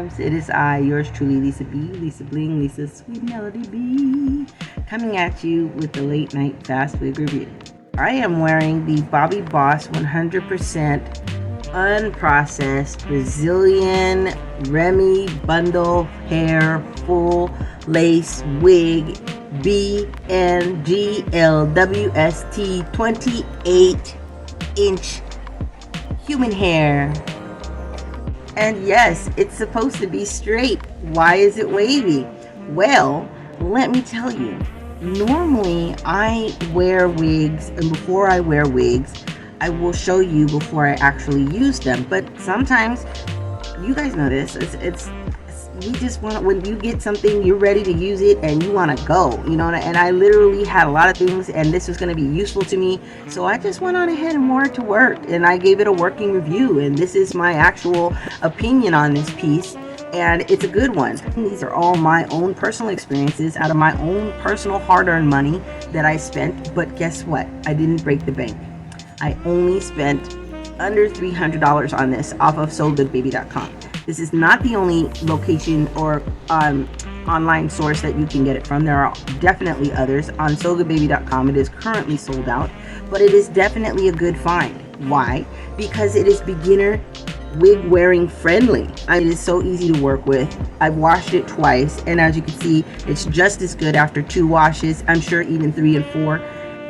loves. It is I, yours truly, Lisa B, Lisa Bling, Lisa Sweet Melody B, coming at you with the late night fast wig review. I am wearing the Bobbi Boss 100% unprocessed Brazilian Remy bundle hair full lace wig BNLFST28 inch human hair. And yes, it's supposed to be straight. Why is it wavy? Well, let me tell you. Normally, I wear wigs, and before I wear wigs, I will show you before I actually use them. But sometimes, you guys know this, you just want, when you get something, you're ready to use it and you want to go, you know. And I literally had a lot of things and this was going to be useful to me, so I just went on ahead and wore it to work, and I gave it a working review, and this is my actual opinion on this piece, and it's a good one. These are all my own personal experiences out of my own personal hard-earned money that I spent. But guess what? I didn't break the bank. I only spent under $300 on this off of SoGoodBaby.com. This is not the only location or online source that you can get it from. There are definitely others. On SoGoodBaby.com, it is currently sold out, but it is definitely a good find. Why? Because it is beginner wig wearing friendly. It is so easy to work with. I've washed it twice, and as you can see, it's just as good after 2 washes. I'm sure even 3 and 4.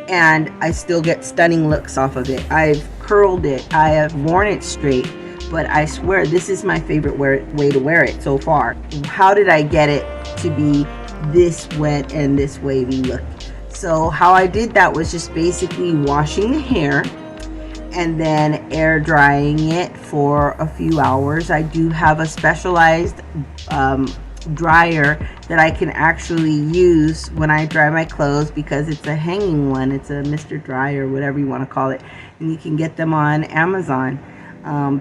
And I still get stunning looks off of it. I've curled it. I have worn it straight. But I swear this is my favorite way to wear it so far. How did I get it to be this wet and this wavy look? So how I did that was just basically washing the hair and then air drying it for a few hours. I do have a specialized dryer that I can actually use when I dry my clothes, because it's a hanging one. It's a Mr. Dryer, whatever you want to call it, and you can get them on Amazon.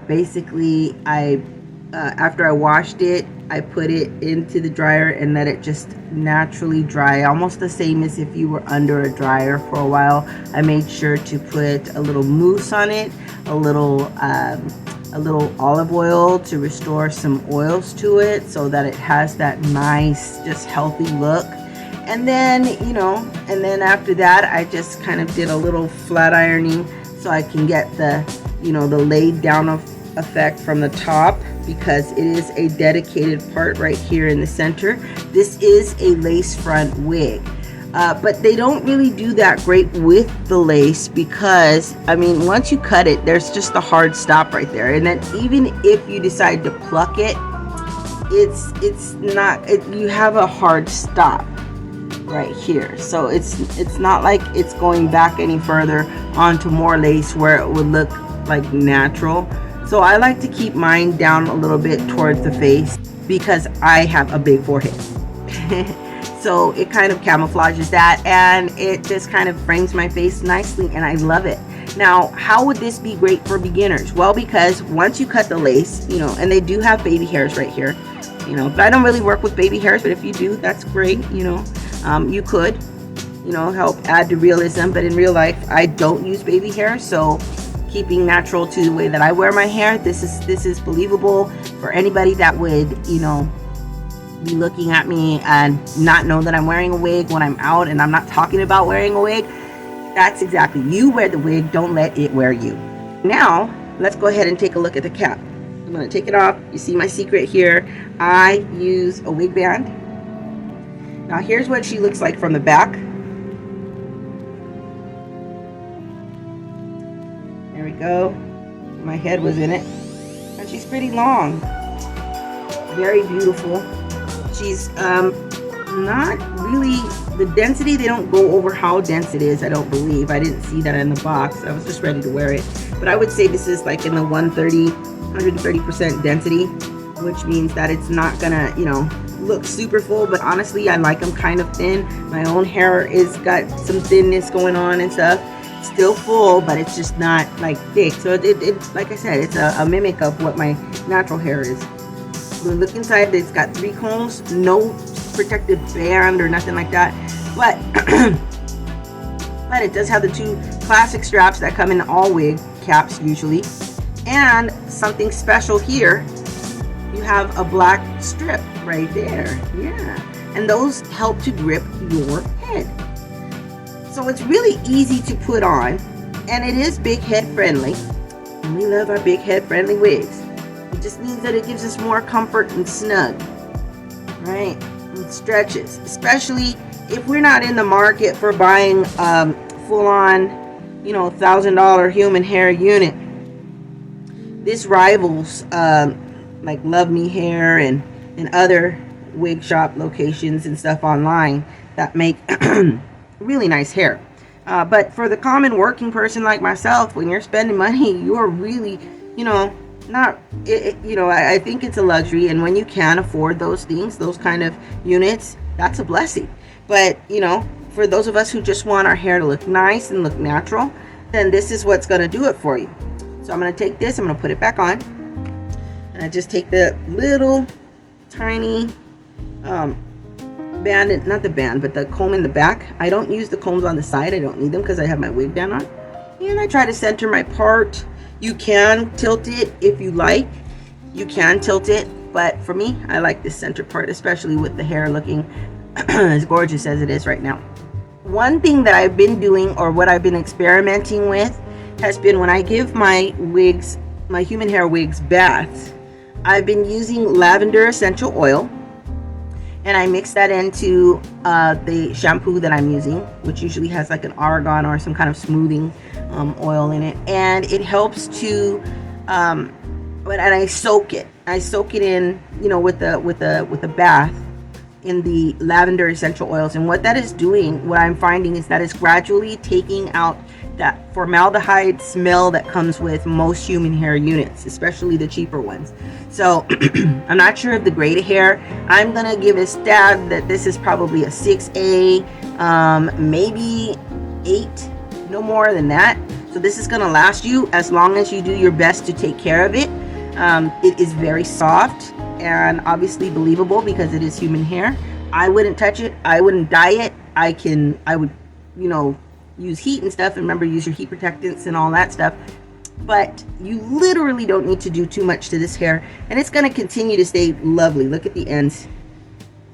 Basically, after I washed it, I put it into the dryer and let it just naturally dry, almost the same as if you were under a dryer for a while. I made sure to put a little mousse on it, a little olive oil to restore some oils to it, so that it has that nice, just healthy look. And then, and then after that, I just kind of did a little flat ironing so I can get the the laid down effect from the top, because it is a dedicated part right here in the center. This is a lace front wig, but they don't really do that great with the lace, because once you cut it, there's just a hard stop right there. And then even if you decide to pluck it, you have a hard stop right here. So it's not like it's going back any further onto more lace where it would look like natural. So I like to keep mine down a little bit towards the face, because I have a big forehead. So it kind of camouflages that, and it just kind of frames my face nicely, and I love it. Now, how would this be great for beginners? Well, because once you cut the lace, and they do have baby hairs right here, but I don't really work with baby hairs, but if you do, that's great. You could help add to realism, but in real life I don't use baby hair, so keeping natural to the way that I wear my hair, this is believable for anybody that would be looking at me and not know that I'm wearing a wig when I'm out. And I'm not talking about wearing a wig. That's exactly, you wear the wig, don't let it wear you. Now let's go ahead and take a look at the cap. I'm going to take it off. You see my secret here. I use a wig band. Now here's what she looks like from the back. There we go. My head was in it. And she's pretty long. Very beautiful. She's not really, the density, they don't go over how dense it is, I don't believe. I didn't see that in the box. I was just ready to wear it. But I would say this is like in the 130% density, which means that it's not gonna, look super full. But honestly, I like them kind of thin. My own hair is got some thinness going on and stuff. Still full, but it's just not like thick. So it like I said, it's a mimic of what my natural hair is. When you look inside, it's got 3 combs, no protective band or nothing like that, but but it does have the 2 classic straps that come in all wig caps usually, and something special here you have a black strip right there. Yeah. And those help to grip your head. So it's really easy to put on, and it is big head friendly. And we love our big head friendly wigs. It just means that it gives us more comfort and snug, right? And stretches, especially if we're not in the market for buying full on, $1,000 human hair unit. This rivals like Love Me Hair and other wig shop locations and stuff online that make really nice hair. But for the common working person like myself, when you're spending money, you're really, I think it's a luxury. And when you can afford those things, those kind of units, that's a blessing. But, for those of us who just want our hair to look nice and look natural, then this is what's going to do it for you. So I'm going to take this, I'm going to put it back on. And I just take the little tiny band, not the band, but the comb in the back. I don't use the combs on the side. I don't need them because I have my wig down on. And I try to center my part. You can tilt it if you like. You can tilt it, but for me, I like this center part, especially with the hair looking as gorgeous as it is right now. One thing that I've been doing, or what I've been experimenting with, has been when I give my wigs, my human hair wigs, baths, I've been using lavender essential oil. And I mix that into the shampoo that I'm using, which usually has like an argan or some kind of smoothing oil in it. And it helps to, and I soak it. I soak it in, with the bath in the lavender essential oils. And what that is doing, what I'm finding is that it's gradually taking out that formaldehyde smell that comes with most human hair units, especially the cheaper ones. So I'm not sure of the grade of hair. I'm gonna give a stab that this is probably a 6A, maybe 8, no more than that. So this is gonna last you as long as you do your best to take care of it. It is very soft and obviously believable because it is human hair. I wouldn't touch it. I wouldn't dye it. I would, use heat and stuff, and remember, use your heat protectants and all that stuff. But you literally don't need to do too much to this hair, and it's going to continue to stay lovely. Look at the ends,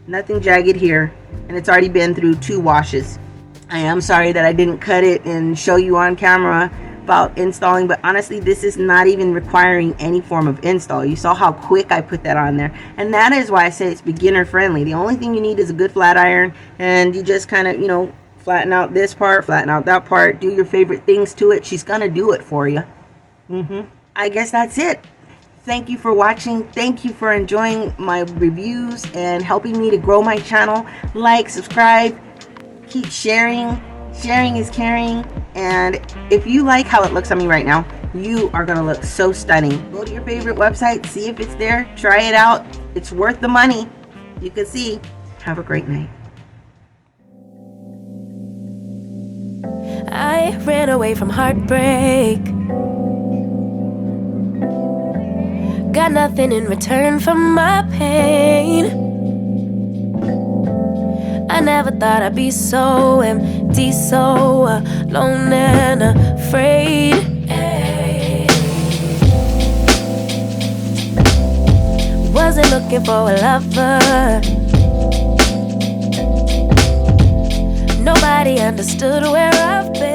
nothing jagged here, and it's already been through 2 washes. I am sorry that I didn't cut it and show you on camera about installing, but honestly, this is not even requiring any form of install. You saw how quick I put that on there, and that is why I say it's beginner friendly. The only thing you need is a good flat iron, and you just kind of, flatten out this part, flatten out that part, do your favorite things to it. She's gonna do it for you. I guess that's it. Thank you for watching. Thank you for enjoying my reviews and helping me to grow my channel. Like, subscribe, keep sharing. Sharing is caring. And if you like how it looks on me right now, you are gonna look so stunning. Go to your favorite website, see if it's there, try it out. It's worth the money. You can see. Have a great night. I ran away from heartbreak. Got nothing in return for my pain. I never thought I'd be so empty, so alone and afraid. Wasn't looking for a lover. Nobody understood where I've been.